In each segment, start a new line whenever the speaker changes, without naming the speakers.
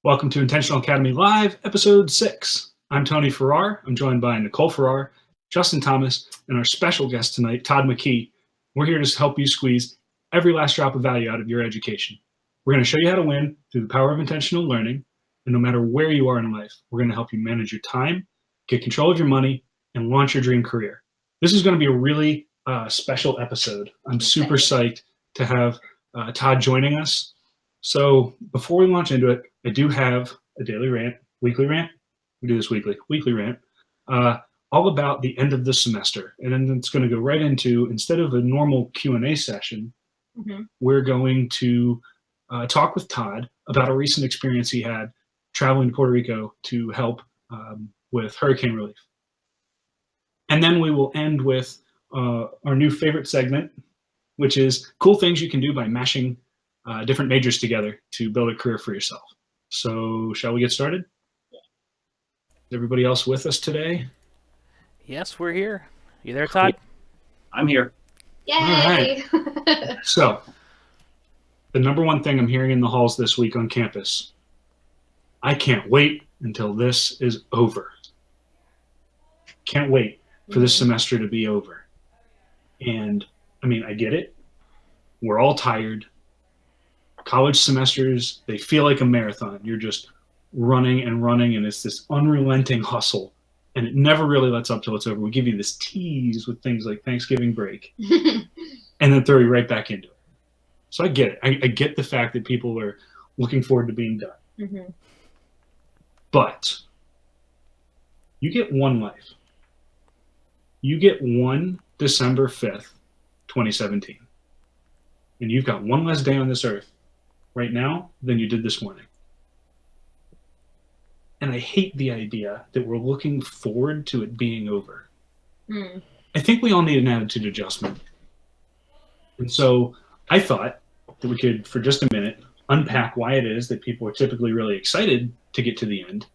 Welcome to Intentional Academy Live, Episode 6. I'm Tony Farrar. I'm joined by Nicole Farrar, Justin Thomas, and our special guest tonight, Todd McKee. We're here to help you squeeze every last drop of value out of your education. We're going to show you how to win through the power of intentional learning, and no matter where you are in life, we're going to help you manage your time, get control of your money, and launch your dream career. This is going to be a really special episode. I'm super psyched to have Todd joining us. So before we launch into it, I do have a daily rant, weekly rant. We do this weekly rant, all about the end of the semester. And then it's going to go right into, instead of a normal Q&A session, we're going to talk with Todd about a recent experience he had traveling to Puerto Rico to help with hurricane relief. And then we will end with our new favorite segment, which is cool things you can do by mashing different majors together to build a career for yourself. So shall we get started? Is everybody else with us today?
Yes, we're here. You there, Todd?
Cool. I'm here.
Yay!
All right. So the number one thing I'm hearing in the halls this week on campus, I can't wait until this is over. Can't wait for this semester to be over. And I mean, I get it. We're all tired. College semesters, they feel like a marathon. You're just running, and it's this unrelenting hustle, and it never really lets up till it's over. We give you this tease with things like Thanksgiving break, and then throw you right back into it. So I get it. I get the fact that people are looking forward to being done. But you get one life. You get one December 5th, 2017. And you've got one less day on this earth right now than you did this morning. And I hate the idea that we're looking forward to it being over. I think we all need an attitude adjustment. And so I thought that we could, for just a minute, unpack why it is that people are typically really excited to get to the end,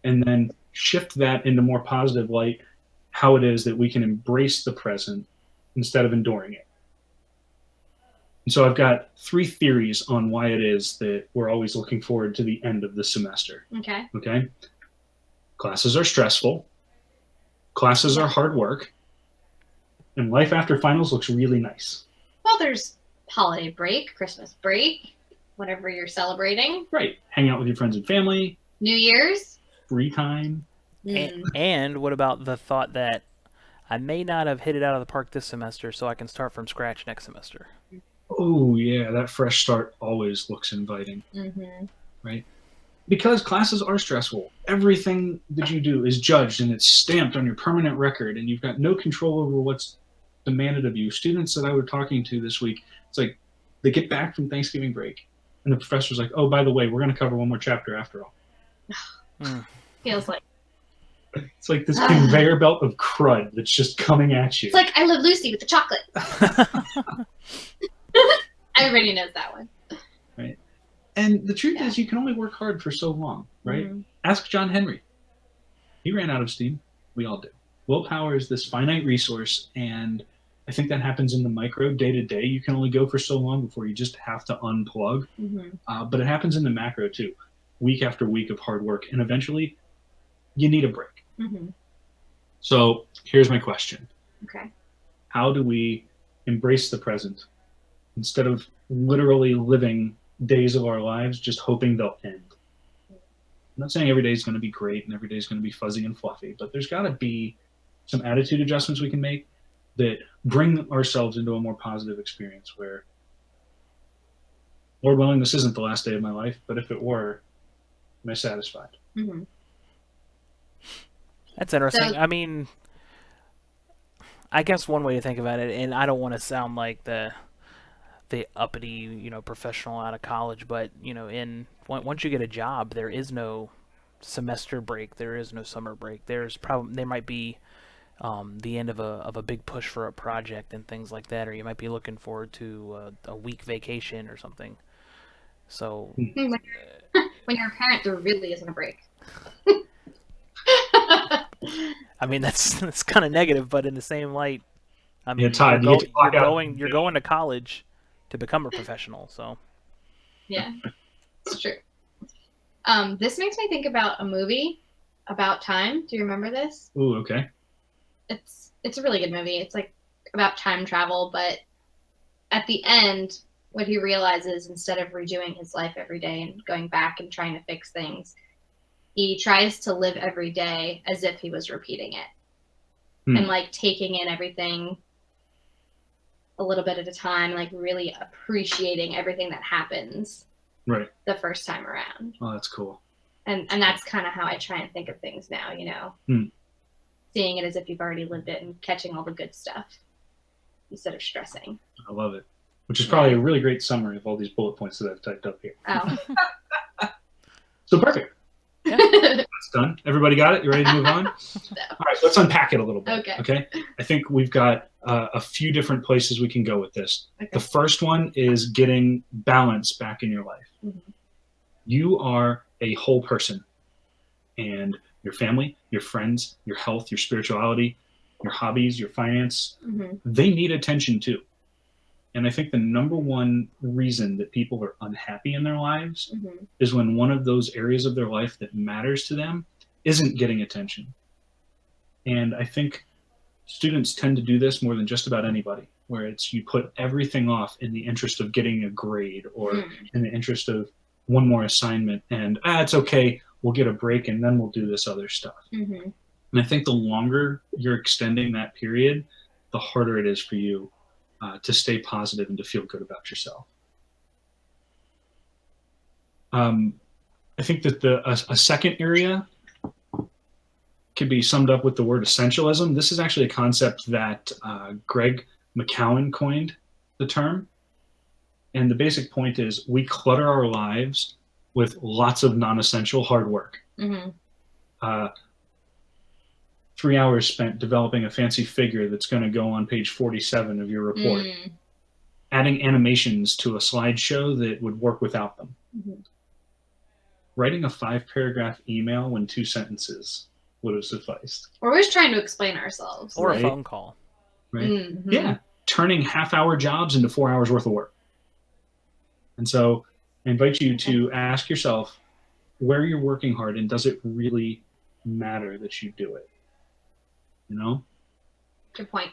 and then shift that into more positive light, how it is that we can embrace the present instead of enduring it. And so I've got 3 theories on why it is that we're always looking forward to the end of the semester. Okay? Classes are stressful. Classes are hard work. And life after finals looks really nice.
Well, there's holiday break, Christmas break, whatever you're celebrating.
Right. Hang out with your friends and family.
New Year's.
Free time.
And what about the thought that I may not have hit it out of the park this semester, so I can start from scratch next semester?
Oh, yeah, that fresh start always looks inviting, right? Because classes are stressful. Everything that you do is judged, and it's stamped on your permanent record, and you've got no control over what's demanded of you. Students that I was talking to this week, it's like they get back from Thanksgiving break, and the professor's like, oh, by the way, we're going to cover one more chapter after all.
Feels like.
It's like this conveyor belt of crud that's just coming at you.
It's like I Love Lucy with the chocolate. Everybody knows that one.
Right. And the truth is you can only work hard for so long, right? Ask John Henry. He ran out of steam. We all do. Willpower is this finite resource, and I think that happens in the micro day-to-day. You can only go for so long before you just have to unplug. But it happens in the macro too. Week after week of hard work, and eventually you need a break. So here's my question.
Okay.
How do we embrace the present instead of literally living days of our lives just hoping they'll end? I'm not saying every day is going to be great and every day is going to be fuzzy and fluffy, but there's got to be some attitude adjustments we can make that bring ourselves into a more positive experience where, Lord willing, this isn't the last day of my life, but if it were, am I satisfied?
That's interesting.
So,
I mean, I guess one way to think about it, and I don't want to sound like the uppity, professional out of college, but once you get a job, there is no semester break, there is no summer break. There might be the end of a big push for a project and things like that, or you might be looking forward to a week vacation or something. So
when you're a parent, there really isn't a break.
I mean, that's kind of negative, but in the same light, I mean,
Todd,
you're going to college to become a professional, so.
Yeah, it's true. This makes me think about a movie, About Time. Do you remember this?
Ooh, okay.
It's a really good movie. It's like about time travel, but at the end, what he realizes, instead of redoing his life every day and going back and trying to fix things, he tries to live every day as if he was repeating it. And like taking in everything a little bit at a time, like really appreciating everything that happens
Right.
the first time around.
Oh, that's cool.
And that's kind of how I try and think of things now, you know, seeing it as if you've already lived it and catching all the good stuff instead of stressing.
I love it. Which is probably a really great summary of all these bullet points that I've typed up here.
Oh.
So perfect.
Yeah.
That's done. Everybody got it? You ready to move on?
No.
All right, let's unpack it a little bit.
Okay.
I think we've got a few different places we can go with this.
Okay.
The first one is getting balance back in your life.
Mm-hmm.
You are a whole person, and your family, your friends, your health, your spirituality, your hobbies, your finance, they need attention too. And I think the number one reason that people are unhappy in their lives is when one of those areas of their life that matters to them isn't getting attention. And I think students tend to do this more than just about anybody, where it's you put everything off in the interest of getting a grade or in the interest of one more assignment, and it's okay, we'll get a break and then we'll do this other stuff. And I think the longer you're extending that period, the harder it is for you to stay positive and to feel good about yourself. I think that a second area could be summed up with the word essentialism. This is actually a concept that Greg McKeown coined the term. And the basic point is we clutter our lives with lots of non-essential hard work. 3 hours spent developing a fancy figure that's going to go on page 47 of your report. Adding animations to a slideshow that would work without them. Writing a 5-paragraph email when 2 sentences would have sufficed.
We're always trying to explain ourselves.
Or a phone call.
Right? Yeah. Turning half-hour jobs into 4 hours worth of work. And so I invite you to ask yourself where you're working hard and does it really matter that you do it? You know?
Good point.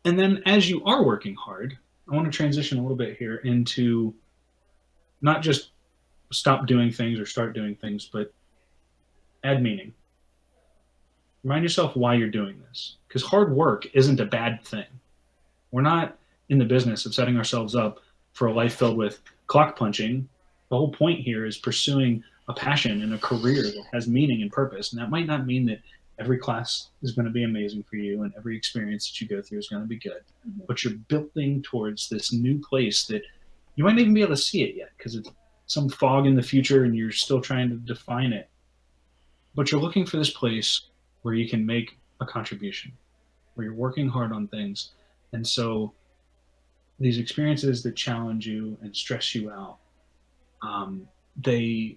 And then as you are working hard, I want to transition a little bit here into not just stop doing things or start doing things, but add meaning. Remind yourself why you're doing this, because hard work isn't a bad thing. We're not in the business of setting ourselves up for a life filled with clock punching. The whole point here is pursuing a passion and a career that has meaning and purpose. And that might not mean that every class is going to be amazing for you and every experience that you go through is going to be good. But you're building towards this new place that you might not even be able to see it yet because it's some fog in the future and you're still trying to define it. But you're looking for this place where you can make a contribution, where you're working hard on things. And so these experiences that challenge you and stress you out, they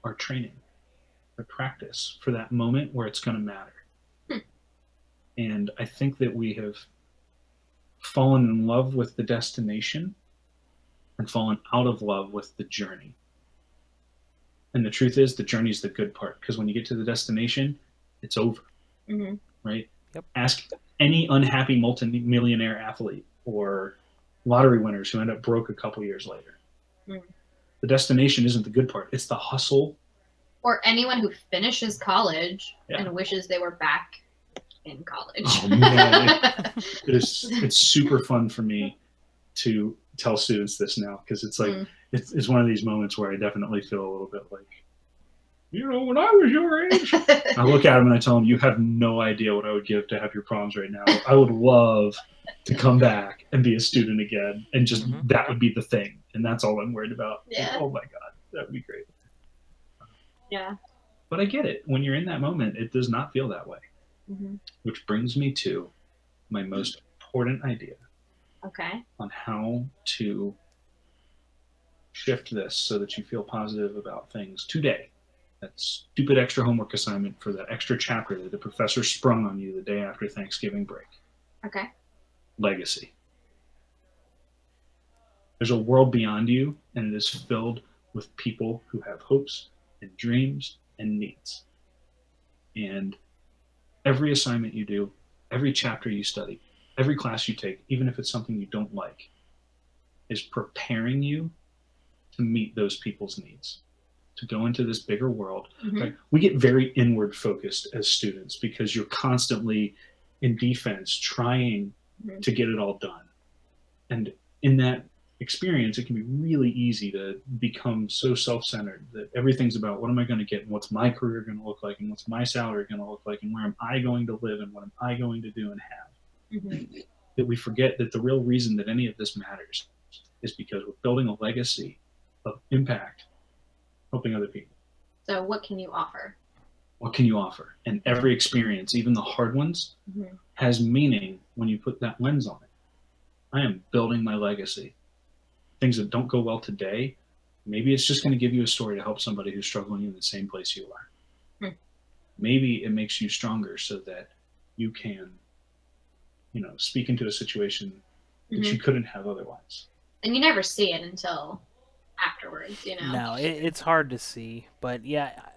are training, they're practice for that moment where it's going to matter. And I think that we have fallen in love with the destination and fallen out of love with the journey. And the truth is the journey is the good part, because when you get to the destination, it's over, right?
Yep.
Ask any unhappy multi-millionaire athlete or lottery winners who end up broke a couple years later. The destination isn't the good part. It's the hustle.
Or anyone who finishes college and wishes they were back in college.
Oh, man. It's super fun for me to tell students this now, because it's like it's one of these moments where I definitely feel a little bit like, you know, when I was your age. I look at them and I tell them, you have no idea what I would give to have your problems right now. I would love to come back and be a student again, and just that would be the thing, and that's all I'm worried about.
Yeah.
Oh my God, that would be great.
Yeah.
But I get it. When you're in that moment, it does not feel that way. Which brings me to my most important idea.
Okay.
On how to shift this so that you feel positive about things today. That stupid extra homework assignment for that extra chapter that the professor sprung on you the day after Thanksgiving break.
Okay.
Legacy. There's a world beyond you, and it is filled with people who have hopes and dreams and needs. And every assignment you do, every chapter you study, every class you take, even if it's something you don't like, is preparing you to meet those people's needs, to go into this bigger world.
Mhm.
Right? We get very inward focused as students because you're constantly in defense trying
Mhm.
to get it all done. And in that experience, it can be really easy to become so self-centered that everything's about what am I going to get and what's my career going to look like and what's my salary going to look like and where am I going to live and what am I going to do and have.
Mhm.
That we forget that the real reason that any of this matters is because we're building a legacy of impact, helping other people.
So what can you offer?
What can you offer? And every experience, even the hard ones,
Mhm.
has meaning when you put that lens on it. I am building my legacy. Things that don't go well today, maybe it's just going to give you a story to help somebody who's struggling in the same place you are.
Hmm.
Maybe it makes you stronger so that you can, speak into a situation that
Mhm.
you couldn't have otherwise.
And you never see it until afterwards, you know?
No, it's hard to see, but yeah,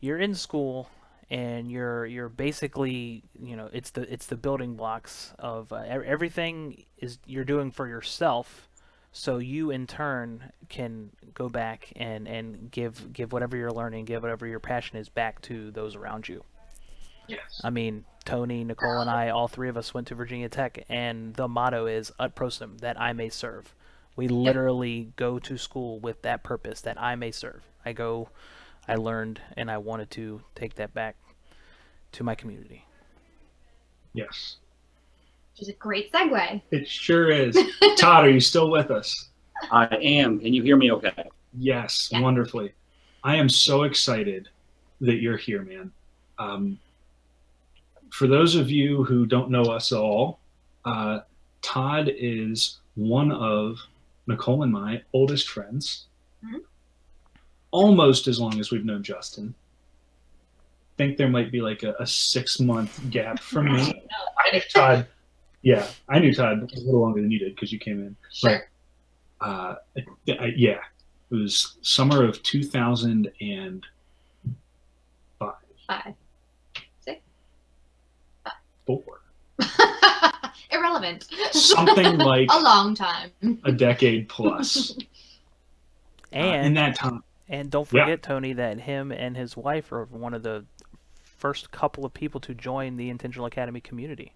you're in school and you're basically, it's the building blocks of everything is you're doing for yourself, so you in turn can go back and give whatever you're learning, give whatever your passion is back to those around you.
Yes.
I mean, Tony, Nicole, and I, all three of us went to Virginia Tech, and the motto is "Ut prosim," that I may serve. We literally go to school with that purpose, that I may serve. I learned, and I wanted to take that back to my community.
Yes.
Which is a great segue.
It sure is. Todd, are you still with us?
I am. Can you hear me okay?
Yes,
Yeah.
wonderfully. I am so excited that you're here, man. For those of you who don't know us all, Todd is one of Nicole and my oldest friends.
Mhm.
Almost as long as we've known Justin. I think there might be like a 6-month gap from me. I knew Todd. Yeah, I knew Todd a little longer than you did because you came in.
Sure.
Yeah, it was summer of 2005.
5, 6.
4.
Irrelevant.
Something like
a long time.
a decade plus. In
And
that time.
and don't forget, Tony, that him and his wife are one of the first couple of people to join the Intentional Academy community.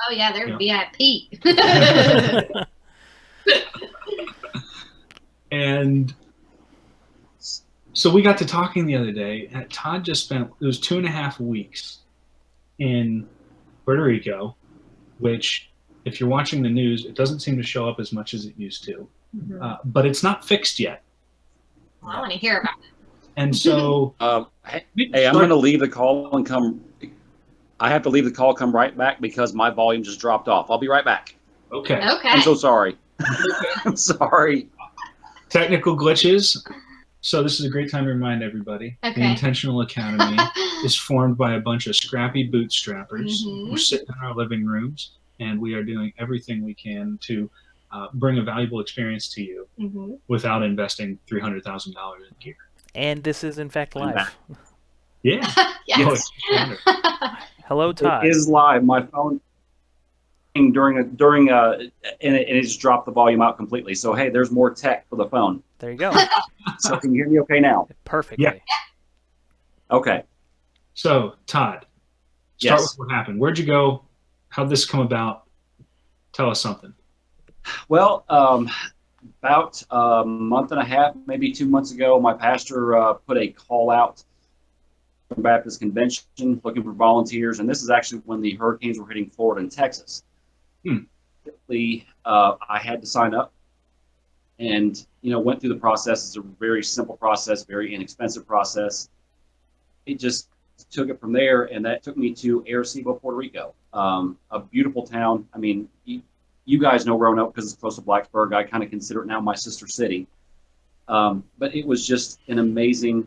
Oh yeah, they're VIP.
And so we got to talking the other day, and Todd just spent, it was 2.5 weeks in Puerto Rico, which, if you're watching the news, it doesn't seem to show up as much as it used to.
Mhm.
But it's not fixed yet.
Well, I want to hear about it.
And so...
Hey, I'm going to leave the call and come... I have to leave the call, come right back because my volume just dropped off. I'll be right back.
Okay.
Okay.
I'm so sorry. I'm sorry.
Technical glitches. So this is a great time to remind everybody.
Okay.
The Intentional Academy is formed by a bunch of scrappy bootstrappers.
Mhm.
We're sitting in our living rooms, and we are doing everything we can to bring a valuable experience to you
Mhm.
without investing $300,000 in gear.
And this is, in fact,
I'm
live.
back.
Yeah.
Yes.
Hello, Todd.
It is live. My phone during and it just dropped the volume out completely. So hey, there's more tech for the phone.
There you go.
So can you hear me okay now?
Perfectly.
Yeah.
Okay.
So, Todd, start
Yes.
with what happened. Where'd you go? How'd this come about? Tell us something.
Well, about a month and a half, maybe 2 months ago, my pastor put a call out from Baptist Convention looking for volunteers, and this is actually when the hurricanes were hitting Florida and Texas. I had to sign up, and went through the process. It's a very simple process, very inexpensive process. It just took it from there, and that took me to Arecibo, Puerto Rico, a beautiful town. I mean, you guys know Roanoke because it's close to Blacksburg. I kind of consider it now my sister city. But it was just an amazing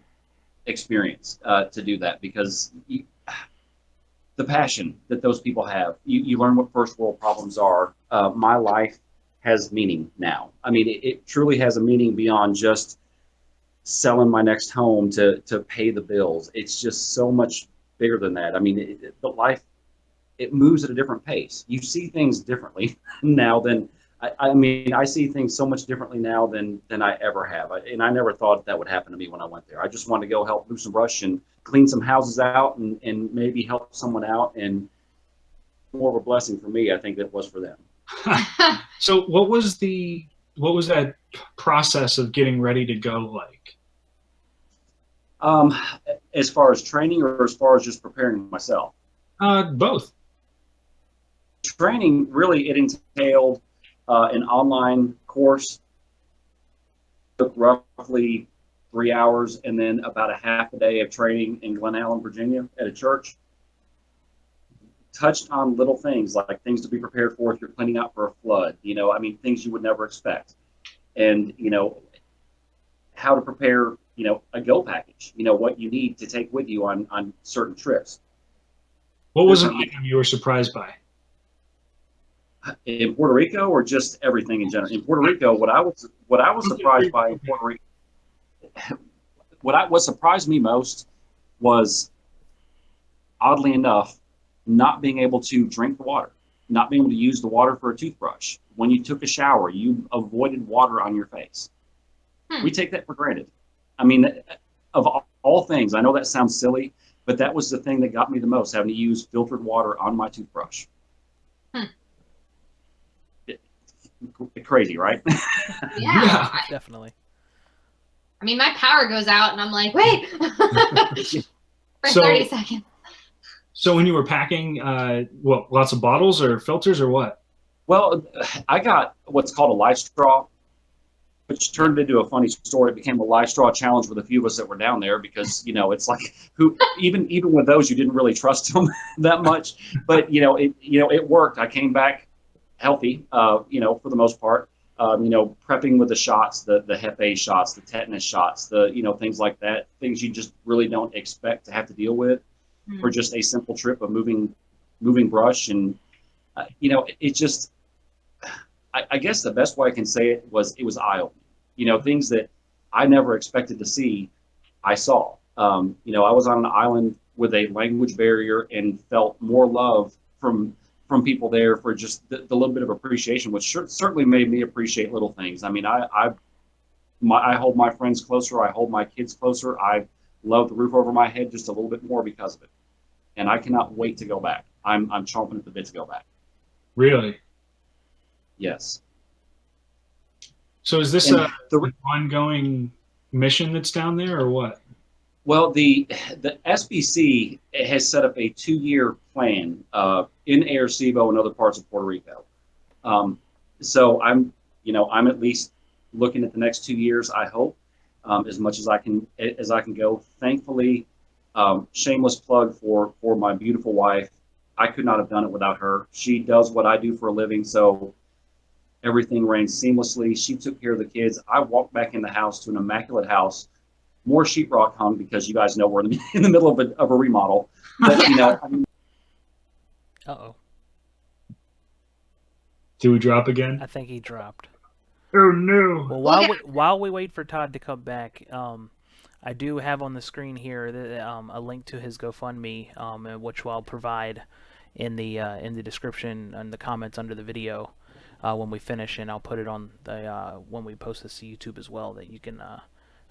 experience to do that because the passion that those people have, you learn what first world problems are. My life has meaning now. I mean, it truly has a meaning beyond just selling my next home to pay the bills. It's just so much bigger than that. I mean, the life, it moves at a different pace. You see things differently now than I mean, I see things so much differently now than I ever have. And I never thought that would happen to me when I went there. I just wanted to go help move some brush and clean some houses out and maybe help someone out. And more of a blessing for me, I think, than it was for them.
So what was that process of getting ready to go like?
As far as training or as far as just preparing myself?
Both.
Training, really, it entailed an online course. Took roughly 3 hours, and then about a half a day of training in Glen Allen, Virginia, at a church. Touched on little things like things to be prepared for if you're cleaning out for a flood. I mean, things you would never expect, and how to prepare. A go package. What you need to take with you on certain trips.
What was an item you were surprised by?
In Puerto Rico, or just everything in general? In Puerto Rico, what I was surprised by in Puerto Rico, what surprised me most was, oddly enough, not being able to drink the water, not being able to use the water for a toothbrush. When you took a shower, you avoided water on your face. We take that for granted. I mean, of all things, I know that sounds silly, but that was the thing that got me the most, having to use filtered water on my toothbrush. Crazy, right?
Yeah.
Definitely.
I mean, my power goes out, and I'm like, wait, for 30 seconds.
So when you were packing, lots of bottles or filters or what?
Well, I got what's called a life straw, which turned into a funny story. It became a life straw challenge with a few of us that were down there because, it's like even with those, you didn't really trust them that much. But, it worked. I came back healthy, for the most part, prepping with the shots, the Hep A shots, the tetanus shots, things like that, things you just really don't expect to have to deal with for just a simple trip of moving brush. And, it just, I guess the best way I can say it was eye-opening. Things that I never expected to see, I saw. I was on an island with a language barrier and felt more love from people there for just the little bit of appreciation, which certainly made me appreciate little things. I mean, I hold my friends closer. I hold my kids closer. I love the roof over my head just a little bit more because of it. And I cannot wait to go back. I'm chomping at the bit to go back.
Really?
Yes.
So is this an ongoing mission that's down there or what?
Well, the SBC has set up a 2-year plan in Arecibo and other parts of Puerto Rico. So I'm at least looking at the next 2 years. I hope as much as I can go. Thankfully, shameless plug for my beautiful wife. I could not have done it without her. She does what I do for a living, so everything ran seamlessly. She took care of the kids. I walked back in the house to an immaculate house. More sheetrock hung because you guys know we're in the middle of a remodel. But,
Uh-oh.
Did we drop again?
I think he dropped.
Oh, no.
Well, while we wait for Todd to come back, I do have on the screen here a link to his GoFundMe, which I'll provide in the description and the comments under the video when we finish, and I'll put it on the when we post this to YouTube as well, that you can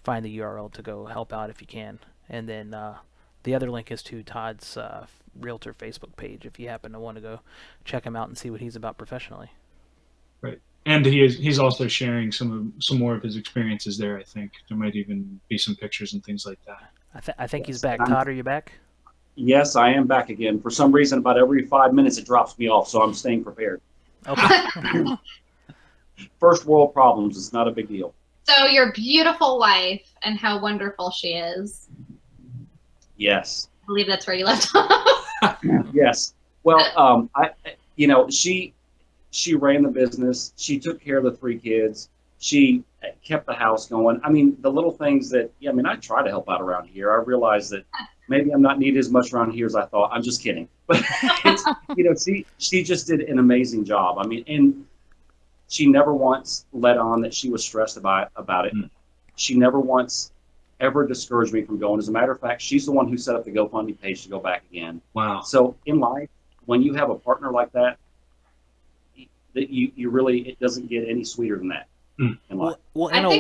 find the URL to go help out if you can. And then the other link is to Todd's Realtor Facebook page if you happen to want to go check him out and see what he's about professionally.
Right. And he's also sharing some more of his experiences there, I think. There might even be some pictures and things like that.
I think he's back. Todd, are you back?
Yes, I am back again. For some reason, about every 5 minutes, it drops me off, so I'm staying prepared.
Okay.
First world problems. It's not a big deal.
So your beautiful wife and how wonderful she is.
Yes.
I believe that's where you left off.
Yes. Well, she ran the business. She took care of the 3 kids. She kept the house going. I mean, the little things that, I try to help out around here. I realize that maybe I'm not needed as much around here as I thought. I'm just kidding. But, she just did an amazing job. I mean, and she never once let on that she was stressed about it. She never once ever discouraged me from going. As a matter of fact, she's the one who set up the GoFundMe page to go back again.
Wow.
So in life, when you have a partner like that, that you really, it doesn't get any sweeter than that in life.
Well, in a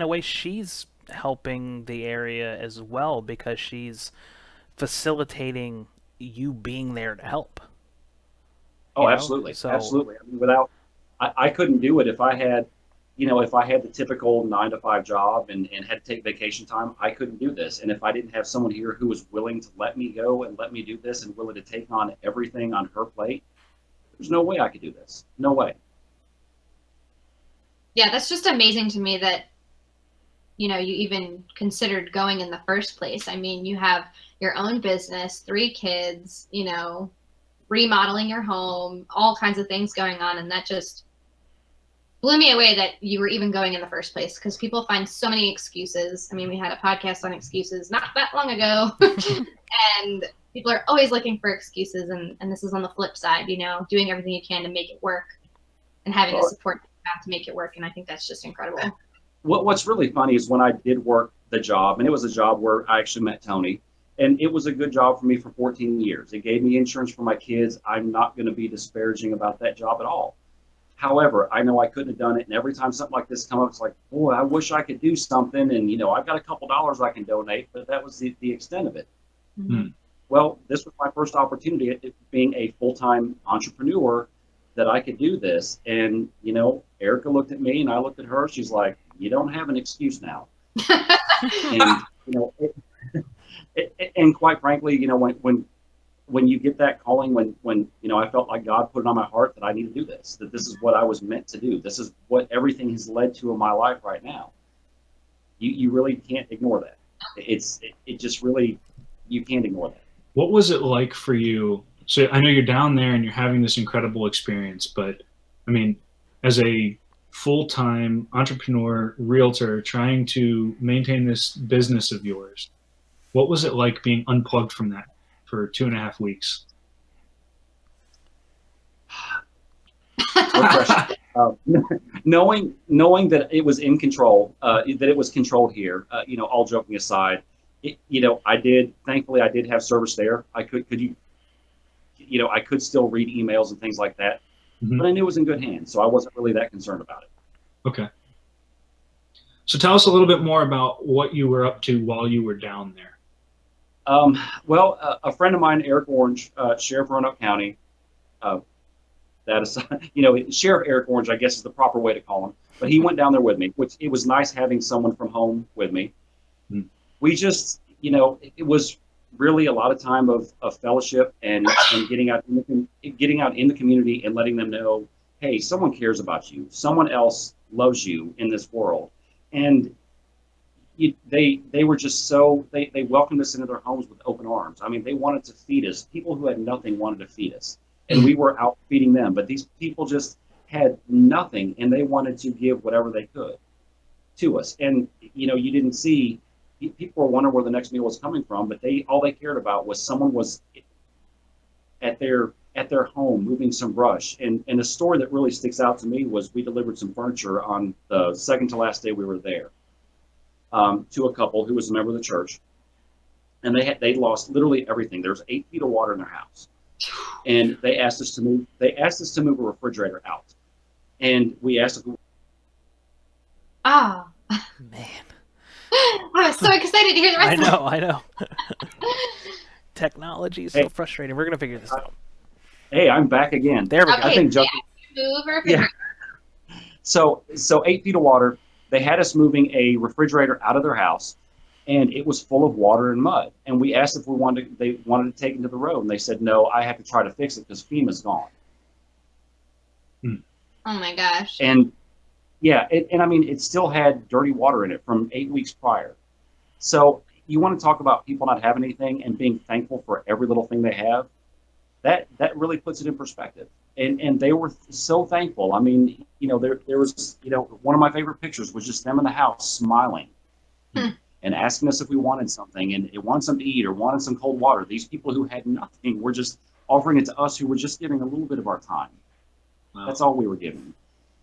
way, she's helping the area as well because she's facilitating you being there to help.
Oh, absolutely.
So,
absolutely. I mean, I couldn't do it if I had, if I had the typical 9-to-5 job and had to take vacation time. I couldn't do this. And if I didn't have someone here who was willing to let me go and let me do this and willing to take on everything on her plate, there's no way I could do this. No way.
Yeah, that's just amazing to me that, you even considered going in the first place. I mean, you have your own business, 3 kids, remodeling your home, all kinds of things going on. And that just blew me away that you were even going in the first place, because people find so many excuses. I mean, we had a podcast on excuses not that long ago, and people are always looking for excuses. And this is on the flip side, doing everything you can to make it work and having the support to make it work. And I think that's just incredible.
What's really funny is when I did work the job, and it was a job where I actually met Tony, and it was a good job for me for 14 years. It gave me insurance for my kids. I'm not going to be disparaging about that job at all. However, I know I couldn't have done it. And every time something like this comes up, it's like, boy, I wish I could do something. And, I've got a couple dollars I can donate, but that was the extent of it.
Mm-hmm.
Well, this was my first opportunity at being a full-time entrepreneur that I could do this. And, Erica looked at me and I looked at her. She's like, you don't have an excuse now. And, and quite frankly, when you get that calling, when I felt like God put it on my heart that I need to do this, that this is what I was meant to do. This is what everything has led to in my life right now. You really can't ignore that. It just really, you can't ignore that.
What was it like for you? So I know you're down there and you're having this incredible experience, but I mean, as a full-time entrepreneur, realtor, trying to maintain this business of yours, what was it like being unplugged from that for 2.5 weeks?
Knowing that it was in control, that it was controlled here, all joking aside, thankfully I did have service there. I could still read emails and things like that, but I knew it was in good hands. So I wasn't really that concerned about it.
Okay. So tell us a little bit more about what you were up to while you were down there.
A friend of mine, Eric Orange, Sheriff of Roanoke County, Sheriff Eric Orange, I guess is the proper way to call him, but he went down there with me, which it was nice having someone from home with me. We just, it was really a lot of time of fellowship and getting out in the community and letting them know, hey, someone cares about you. Someone else loves you in this world. And they were just so, they welcomed us into their homes with open arms. I mean, they wanted to feed us. People who had nothing wanted to feed us. And we were out feeding them. But these people just had nothing, and they wanted to give whatever they could to us. And, you didn't see, people were wondering where the next meal was coming from, but all they cared about was someone was at their home moving some brush. And a story that really sticks out to me was we delivered some furniture on the second to last day we were there. To a couple who was a member of the church, and they lost literally everything. There was 8 feet of water in their house, and they asked us to move. They asked us to move a refrigerator out, and we asked if we.
Oh
man,
I was so excited to hear the rest.
I know. Technology is so frustrating. We're gonna figure this out.
Hey, I'm back again.
There we go.
I think
move a refrigerator.
Yeah. So 8 feet of water. They had us moving a refrigerator out of their house, and it was full of water and mud. And we asked if they wanted to take it to the road, and they said, no, I have to try to fix it because FEMA's gone.
Oh my gosh.
And yeah, and I mean, it still had dirty water in it from 8 weeks prior. So you want to talk about people not having anything and being thankful for every little thing they have. That really puts it in perspective. And they were so thankful. I mean, there was, one of my favorite pictures was just them in the house smiling and asking us if we wanted something and wanted something to eat or wanted some cold water. These people who had nothing were just offering it to us who were just giving a little bit of our time. Wow. That's all we were giving.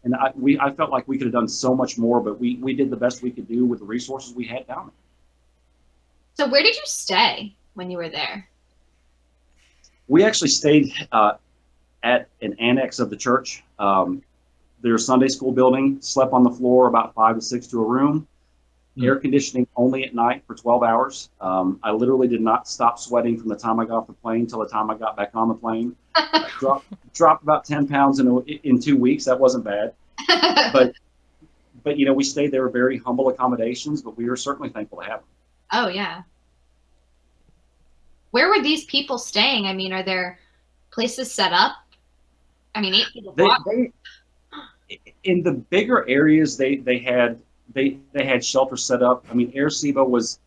And I felt like we could have done so much more, but we did the best we could do with the resources we had down
So where did you stay when you were there?
We actually stayed at an annex of the church. Their Sunday school building, slept on the floor about 5 to 6 to a room. Air conditioning only at night for 12 hours. I literally did not stop sweating from the time I got off the plane till the time I got back on the plane. Dropped about 10 pounds in 2 weeks. That wasn't bad. But we stayed there, very humble accommodations, but we were certainly thankful to have them.
Oh, yeah. Where were these people staying? I mean, are there places set up? I mean, 8 people block.
In the bigger areas, they had shelters set up. I mean, Arecibo was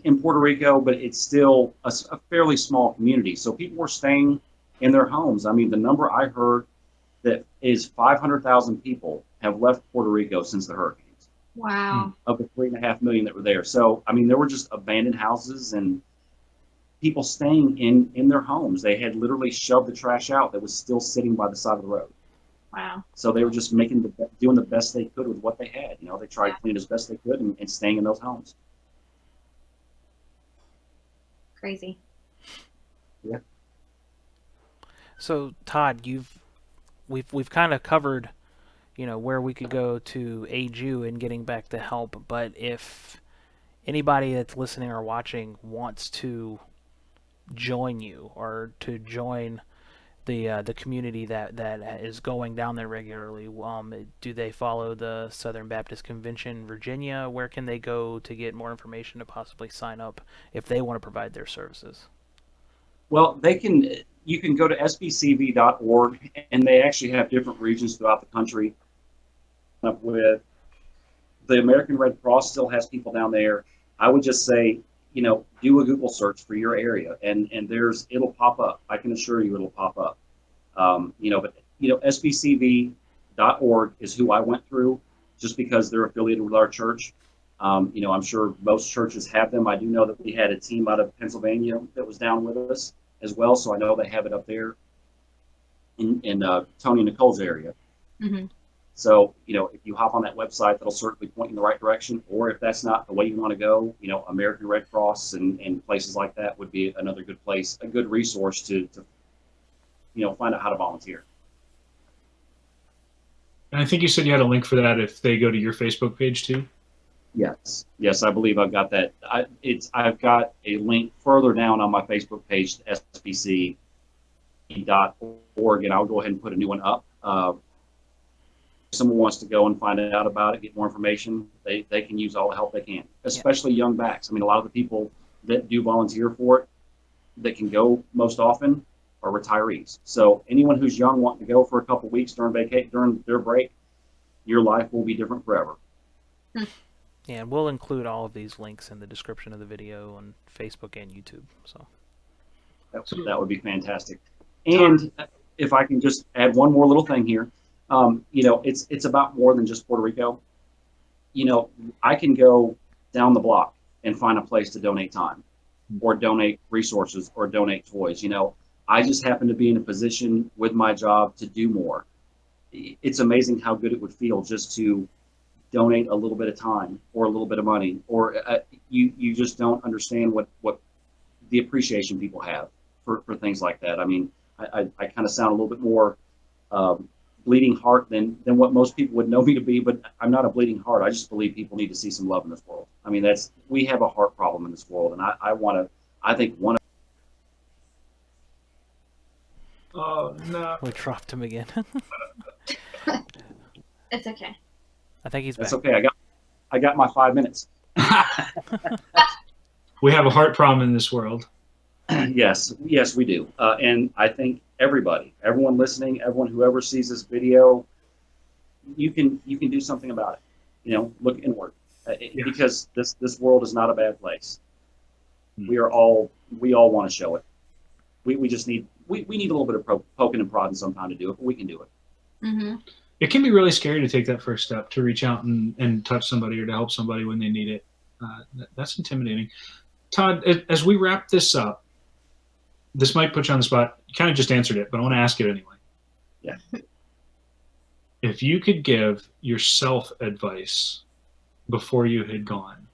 in Puerto Rico, but it's still a fairly small community. So people were staying in their homes. I mean, the number I heard that is 500,000 people have left Puerto Rico since the hurricanes.
Wow.
Of the 3.5 million that were there. So, I mean, there were just abandoned houses and people staying in their homes. They had literally shoved the trash out that was still sitting by the side of the road.
Wow.
So they were just doing the best they could with what they had. They tried to clean as best they could and staying in those homes.
Crazy.
Yeah.
So Todd, we've kind of covered, where we could go to aid you in getting back the help. But if anybody that's listening or watching wants to join you or to join the community that is going down there regularly, do they follow the Southern Baptist Convention in Virginia? Where can they go to get more information to possibly sign up if they want to provide their services?
Well, you can go to sbcv.org, and they actually have different regions throughout the country. Up with the American Red Cross still has people down there. I would just say, do a Google search for your area, and it'll pop up. I can assure you it'll pop up. But sbcv.org is who I went through, just because they're affiliated with our church. I'm sure most churches have them. I do know that we had a team out of Pennsylvania that was down with us as well, so I know they have it up there in Tony and Nicole's area.
Mm-hmm.
So, if you hop on that website, that'll certainly point you in the right direction. Or if that's not the way you want to go, American Red Cross and places like that would be another good place, a good resource to find out how to volunteer.
And I think you said you had a link for that if they go to your Facebook page too.
Yes, I believe I've got that. I've got a link further down on my Facebook page to sbc.org, and I'll go ahead and put a new one up. If someone wants to go and find out about it, get more information, they can use all the help they can, especially young backs. I mean, a lot of the people that do volunteer for it that can go most often are retirees. So anyone who's young wanting to go for a couple of weeks during their break, your life will be different forever.
Yeah, and we'll include all of these links in the description of the video on Facebook and YouTube. So
that would be fantastic. And if I can just add one more little thing here, it's about more than just Puerto Rico. I can go down the block and find a place to donate time or donate resources or donate toys. I just happen to be in a position with my job to do more. It's amazing how good it would feel just to donate a little bit of time or a little bit of money, or you just don't understand what the appreciation people have for things like that. I mean, I kind of sound a little bit more bleeding heart than what most people would know me to be, but I'm not a bleeding heart. I just believe people need to see some love in this world. I mean, we have a heart problem in this world, and I think one of
Oh no.
we dropped him again.
It's okay.
I think he's back.
That's okay. I got my 5 minutes.
We have a heart problem in this world.
Yes, we do. And I think everyone listening, whoever sees this video, you can do something about it. Look inward, because this world is not a bad place. We all want to show it. We just need we need a little bit of poking and prodding sometime to do it, but we can do it.
Mm-hmm.
It can be really scary to take that first step, to reach out and touch somebody or to help somebody when they need it. That's intimidating. Todd, as we wrap this up, this might put you on the spot. You kind of just answered it, but I want to ask it anyway.
Yeah.
If you could give yourself advice before you had gone,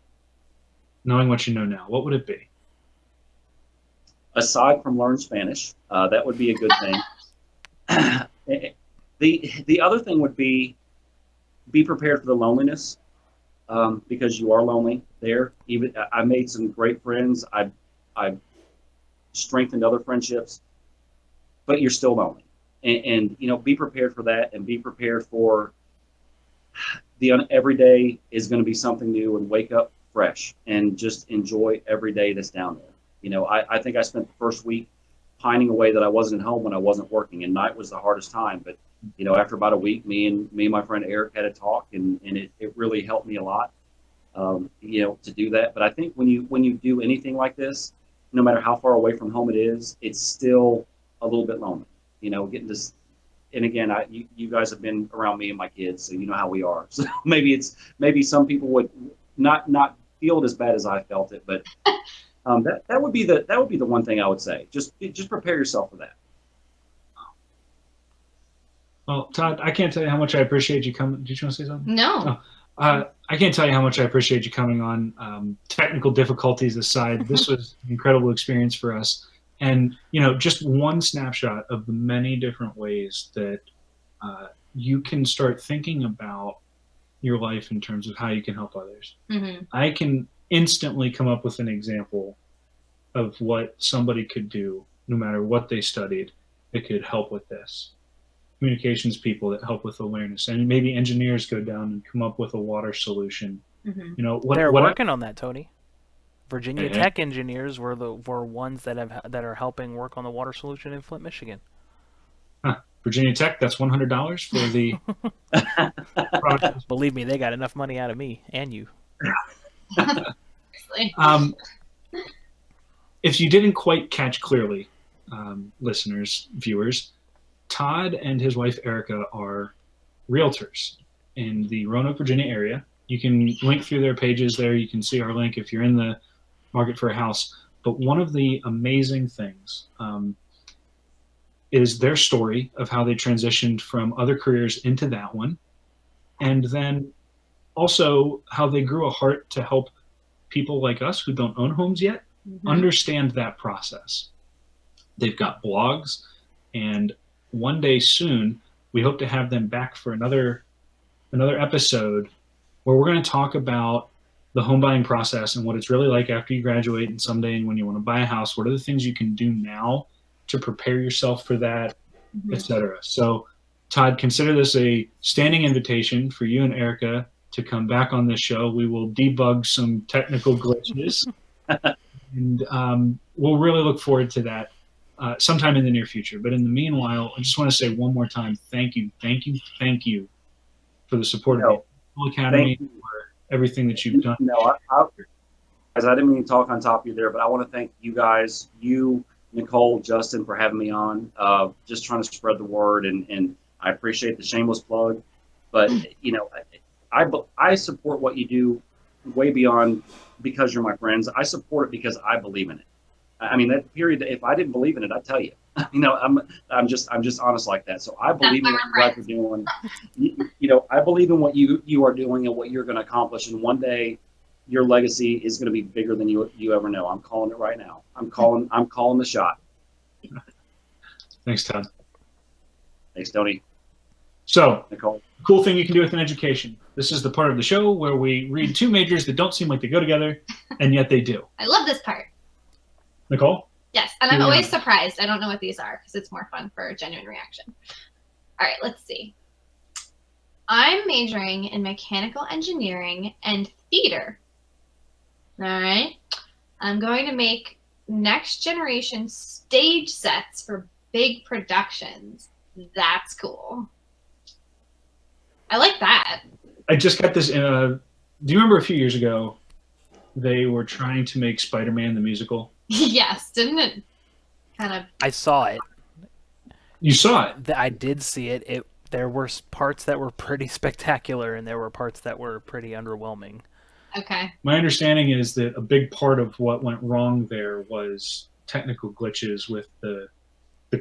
knowing what you know now, what would it be?
Aside from learn Spanish, that would be a good thing. The other thing would be prepared for the loneliness, because you are lonely there. Even I made some great friends. I strengthened other friendships, but you're still lonely. And be prepared for that, and be prepared for every day is going to be something new, and wake up fresh and just enjoy every day that's down there. I think I spent the first week pining away that I wasn't at home when I wasn't working, and night was the hardest time. But after about a week, me and my friend Eric had a talk, and it really helped me a lot, to do that. But I think when you do anything like this, no matter how far away from home it is, it's still a little bit lonely. Getting this, and again, you guys have been around me and my kids, so you know how we are. So maybe some people would not feel it as bad as I felt it, but that would be the one thing I would say. Just prepare yourself for that.
Well, Todd, I can't tell you how much I appreciate you coming. Did you want to say something?
No.
I can't tell you how much I appreciate you coming on. Technical difficulties aside, this was an incredible experience for us. And, just one snapshot of the many different ways that you can start thinking about your life in terms of how you can help others.
Mm-hmm.
I can instantly come up with an example of what somebody could do, no matter what they studied, that could help with this. Communications people that help with awareness, and maybe engineers go down and come up with a water solution.
Mm-hmm.
They're working on that, Tony. Virginia Tech engineers were ones that are helping work on the water solution in Flint, Michigan.
Virginia Tech, that's $100 for the product.
Believe me, they got enough money out of me and you.
If you didn't quite catch clearly, listeners, viewers, Todd and his wife Erica are realtors in the Roanoke, Virginia area. You can link through their pages there. You can see our link if you're in the market for a house. But one of the amazing things is their story of how they transitioned from other careers into that one, and then also how they grew a heart to help people like us who don't own homes yet understand that process. They've got blogs, and one day soon we hope to have them back for another episode where we're going to talk about the home buying process and what it's really like after you graduate, and someday when you want to buy a house, what are the things you can do now to prepare yourself for that, etc. So, Todd, consider this a standing invitation for you and Erica to come back on this show. We will debug some technical glitches, and we'll really look forward to that sometime in the near future. But in the meanwhile, I just want to say one more time, thank you for the support of the National Academy, for everything that you've done.
Guys, I didn't mean to talk on top of you there, but I want to thank you guys, Nicole, Justin, for having me on. Just trying to spread the word, and I appreciate the shameless plug. But I support what you do way beyond because you're my friends. I support it because I believe in it. I mean, that period. If I didn't believe in it, I'd tell you. I'm just honest like that. So I believe in what you guys are doing. I believe in what you are doing and what you're going to accomplish. And one day, your legacy is going to be bigger than you ever know. I'm calling it right now. I'm calling the shot.
Thanks, Todd.
Thanks, Tony.
So,
Nicole.
Cool thing you can do with an education. This is the part of the show where we read two majors that don't seem like they go together, and yet they do.
I love this part.
Nicole?
Yes, and I'm always surprised. I don't know what these are because it's more fun for a genuine reaction. All right, let's see. I'm majoring in mechanical engineering and theater. All right. I'm going to make next generation stage sets for big productions. That's cool. I like that.
I just got this. Do you remember a few years ago, they were trying to make Spider-Man the musical?
Yes, didn't it? Kind of.
I saw it.
You saw it?
I did see it. There were parts that were pretty spectacular, and there were parts that were pretty underwhelming.
Okay.
My understanding is that a big part of what went wrong there was technical glitches with the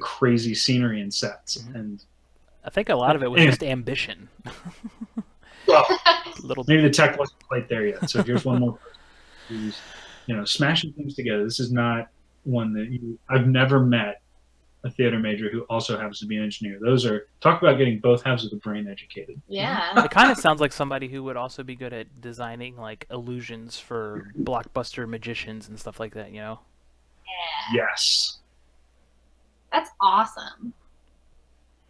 crazy scenery and sets. Mm-hmm. And
I think a lot of it was just ambition.
Well, maybe the tech wasn't quite there yet. So here's one more. who's, smashing things together. This is not one that I've never met a theater major who also happens to be an engineer. Talk about getting both halves of the brain educated.
Yeah.
It kind of sounds like somebody who would also be good at designing like illusions for blockbuster magicians and stuff like that,
Yes.
That's awesome.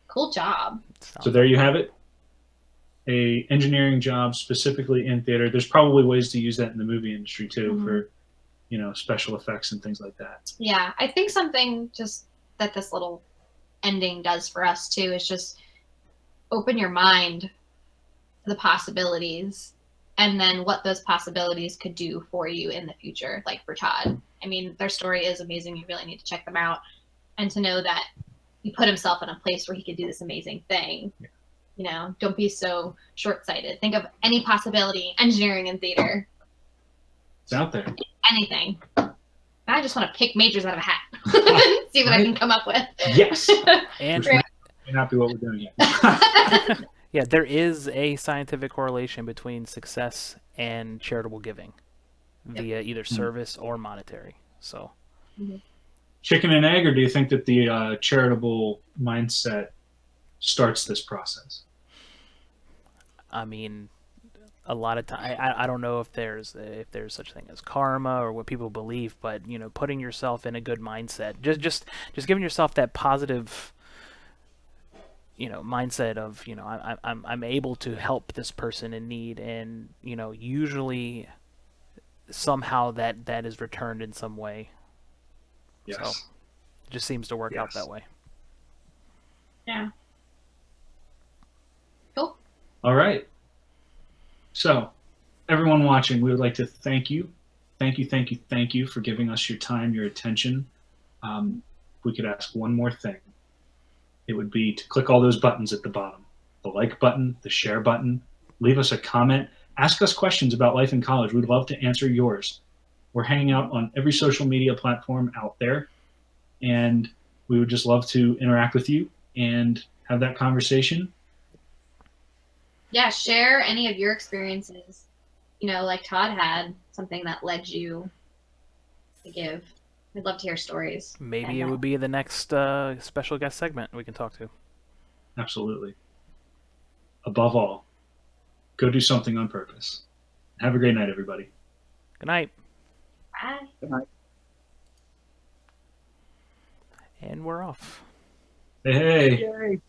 Cool job.
So there you have it. A engineering job specifically in theater. There's probably ways to use that in the movie industry too, for special effects and things like that.
Yeah, I think something just that this little ending does for us too is just open your mind to the possibilities, and then what those possibilities could do for you in the future. Like for Todd, I mean, their story is amazing. You really need to check them out, and to know that he put himself in a place where he could do this amazing thing. Yeah. Don't be so short-sighted. Think of any possibility. Engineering and theater.
It's out there.
Anything. I just want to pick majors out of a hat. See what I can come up with.
Yes.
And
Which may not be what we're doing yet.
yeah, there is a scientific correlation between success and charitable giving via either service or monetary. So,
chicken and egg, or do you think that the charitable mindset starts this process?
I mean, a lot of time, I don't know if there's such a thing as karma or what people believe, but putting yourself in a good mindset, just giving yourself that positive mindset of I'm able to help this person in need, and usually somehow that is returned in some way.
Yes.
So it just seems to work out that way.
Yeah. Cool.
All right. So, everyone watching, we would like to thank you. Thank you for giving us your time, your attention. We could ask one more thing. It would be to click all those buttons at the bottom. The like button, the share button. Leave us a comment. Ask us questions about life in college. We'd love to answer yours. We're hanging out on every social media platform out there, and we would just love to interact with you and have that conversation.
Yeah, share any of your experiences. Like Todd had something that led you to give. We'd love to hear stories.
Maybe it would be the next special guest segment we can talk to.
Absolutely. Above all, go do something on purpose. Have a great night, everybody.
Good night.
Bye.
Good night.
And we're off.
Hey. Yay.